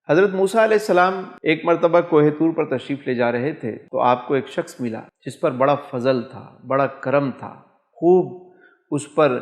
حضرت موسیٰ علیہ السلام ایک مرتبہ کوہ طور پر تشریف لے جا رہے تھے تو آپ کو ایک شخص ملا جس پر بڑا فضل تھا، بڑا کرم تھا، خوب اس پر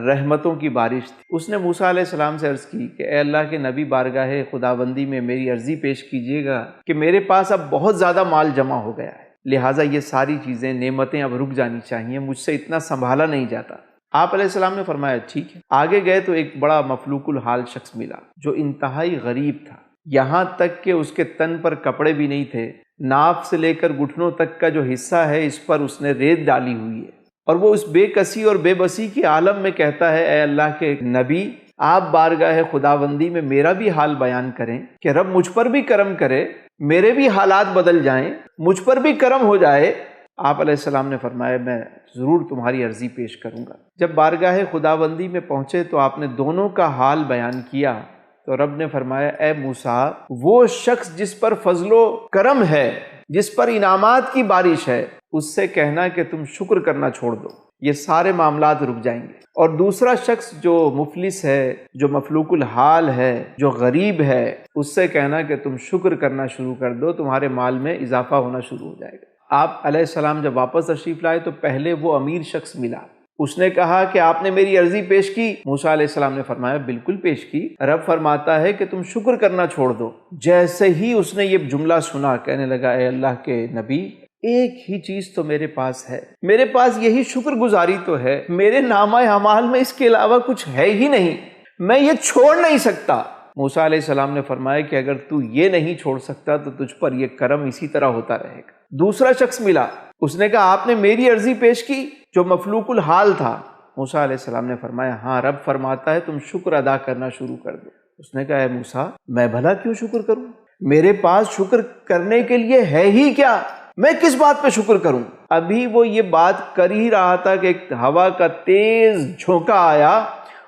رحمتوں کی بارش تھی۔ اس نے موسیٰ علیہ السلام سے عرض کی کہ اے اللہ کے نبی، بارگاہ خداوندی میں میری عرضی پیش کیجیے گا کہ میرے پاس اب بہت زیادہ مال جمع ہو گیا ہے، لہٰذا یہ ساری چیزیں، نعمتیں اب رک جانی چاہیے، مجھ سے اتنا سنبھالا نہیں جاتا۔ آپ علیہ السلام نے فرمایا ٹھیک ہے۔ آگے گئے تو ایک بڑا مفلوک الحال شخص ملا جو انتہائی غریب تھا، یہاں تک کہ اس کے تن پر کپڑے بھی نہیں تھے، ناف سے لے کر گھٹنوں تک کا جو حصہ ہے اس پر اس نے ریت ڈالی ہوئی ہے، اور وہ اس بے کسی اور بے بسی کے عالم میں کہتا ہے اے اللہ کے نبی، آپ بارگاہ خداوندی میں میرا بھی حال بیان کریں کہ رب مجھ پر بھی کرم کرے، میرے بھی حالات بدل جائیں، مجھ پر بھی کرم ہو جائے۔ آپ علیہ السلام نے فرمایا میں ضرور تمہاری عرضی پیش کروں گا۔ جب بارگاہ خداوندی میں پہنچے تو آپ نے دونوں کا حال بیان کیا تو رب نے فرمایا اے موسیٰ، وہ شخص جس پر فضل و کرم ہے، جس پر انعامات کی بارش ہے، اس سے کہنا کہ تم شکر کرنا چھوڑ دو، یہ سارے معاملات رک جائیں گے۔ اور دوسرا شخص جو مفلس ہے، جو مفلوک الحال ہے، جو غریب ہے، اس سے کہنا کہ تم شکر کرنا شروع کر دو، تمہارے مال میں اضافہ ہونا شروع ہو جائے گا۔ آپ علیہ السلام جب واپس تشریف لائے تو پہلے وہ امیر شخص ملا، اس نے کہا کہ آپ نے میری عرضی پیش کی؟ موسیٰ علیہ السلام نے فرمایا بالکل پیش کی، رب فرماتا ہے کہ تم شکر کرنا چھوڑ دو۔ جیسے ہی اس نے یہ جملہ سنا کہنے لگا اے اللہ کے نبی، ایک ہی چیز تو میرے پاس ہے، میرے پاس یہی شکر گزاری تو ہے، میرے نامہ اعمال میں اس کے علاوہ کچھ ہے ہی نہیں، میں یہ چھوڑ نہیں سکتا۔ موسیٰ علیہ السلام نے فرمایا کہ اگر تو یہ نہیں چھوڑ سکتا تو تجھ پر یہ کرم اسی طرح ہوتا رہے گا۔ دوسرا شخص ملا، اس نے کہا آپ نے میری عرضی پیش کی جو مفلوک الحال تھا؟ موسیٰ علیہ السلام نے فرمایا ہاں، رب فرماتا ہے تم شکر ادا کرنا شروع کر دو۔ اس نے کہا اے موسیٰ، میں بھلا کیوں شکر کروں؟ میرے پاس شکر کرنے کے لیے ہے ہی کیا؟ میں کس بات پہ شکر کروں؟ ابھی وہ یہ بات کر ہی رہا تھا کہ ایک ہوا کا تیز جھونکا آیا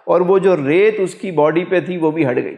اور وہ جو ریت اس کی باڈی پہ تھی وہ بھی ہٹ گئی،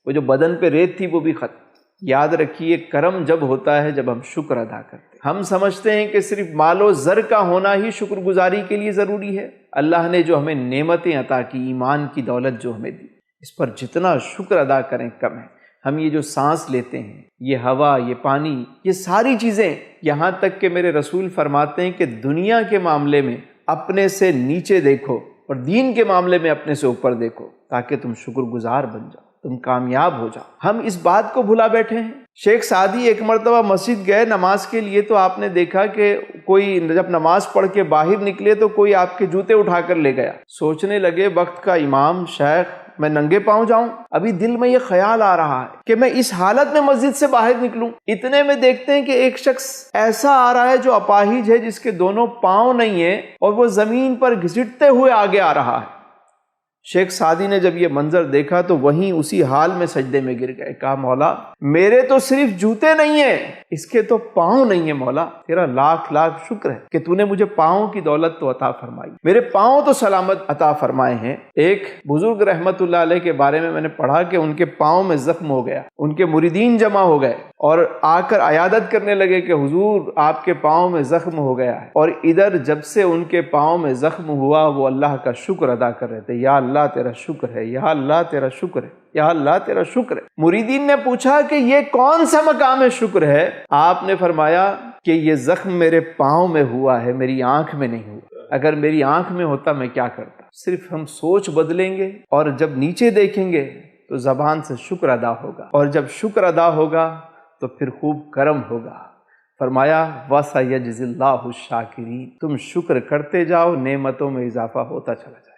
وہ جو بدن پہ ریت تھی وہ بھی ختم۔ یاد رکھیے کرم جب ہوتا ہے جب ہم شکر ادا کرتے ہیں۔ ہم سمجھتے ہیں کہ صرف مال و زر کا ہونا ہی شکر گزاری کے لیے ضروری ہے۔ اللہ نے جو ہمیں نعمتیں عطا کی، ایمان کی دولت جو ہمیں دی، اس پر جتنا شکر ادا کریں کم ہے۔ ہم یہ جو سانس لیتے ہیں، یہ ہوا، یہ پانی، یہ ساری چیزیں، یہاں تک کہ میرے رسول فرماتے ہیں کہ دنیا کے معاملے میں اپنے سے نیچے دیکھو اور دین کے معاملے میں اپنے سے اوپر دیکھو تاکہ تم شکر گزار بن جاؤ، تم کامیاب ہو جاؤ۔ ہم اس بات کو بھلا بیٹھے ہیں۔ شیخ سعدی ایک مرتبہ مسجد گئے نماز کے لیے تو آپ نے دیکھا کہ کوئی جب نماز پڑھ کے باہر نکلے تو کوئی آپ کے جوتے اٹھا کر لے گیا۔ سوچنے لگے وقت کا امام شیخ، میں ننگے پاؤں جاؤں؟ ابھی دل میں یہ خیال آ رہا ہے کہ میں اس حالت میں مسجد سے باہر نکلوں۔ اتنے میں دیکھتے ہیں کہ ایک شخص ایسا آ رہا ہے جو اپاہج ہے، جس کے دونوں پاؤں نہیں ہیں اور وہ زمین پر گھسٹتے ہوئے آگے آ رہا ہے۔ شیخ سعدی نے جب یہ منظر دیکھا تو وہیں اسی حال میں سجدے میں گر گئے، کہا مولا میرے تو صرف جوتے نہیں ہیں، اس کے تو پاؤں نہیں ہیں، مولا تیرا لاکھ لاکھ شکر ہے کہ تو نے مجھے پاؤں کی دولت تو عطا فرمائی، میرے پاؤں تو سلامت عطا فرمائے ہیں۔ ایک بزرگ رحمت اللہ علیہ کے بارے میں نے پڑھا کہ ان کے پاؤں میں زخم ہو گیا، ان کے مریدین جمع ہو گئے اور آ کر عیادت کرنے لگے کہ حضور آپ کے پاؤں میں زخم ہو گیا ہے، اور ادھر جب سے ان کے پاؤں میں زخم ہوا وہ اللہ کا شکر ادا کر رہے تھے، یا اللہ تیرا شکر ہے، یا اللہ تیرا شکر ہے، یا اللہ تیرا شکر ہے۔ مریدین نے پوچھا کہ یہ کون سا مقام شکر ہے؟ آپ نے فرمایا کہ یہ زخم میرے پاؤں میں ہوا ہے، میری آنکھ میں نہیں ہوا، اگر میری آنکھ میں ہوتا میں کیا کرتا؟ صرف ہم سوچ بدلیں گے اور جب نیچے دیکھیں گے تو زبان سے شکر ادا ہوگا، اور جب شکر ادا ہوگا تو پھر خوب کرم ہوگا۔ فرمایا وَسَيَجْزِي اللَّهُ الشَّاكِرِينَ، تم شکر کرتے جاؤ، نعمتوں میں اضافہ ہوتا چلا جائے۔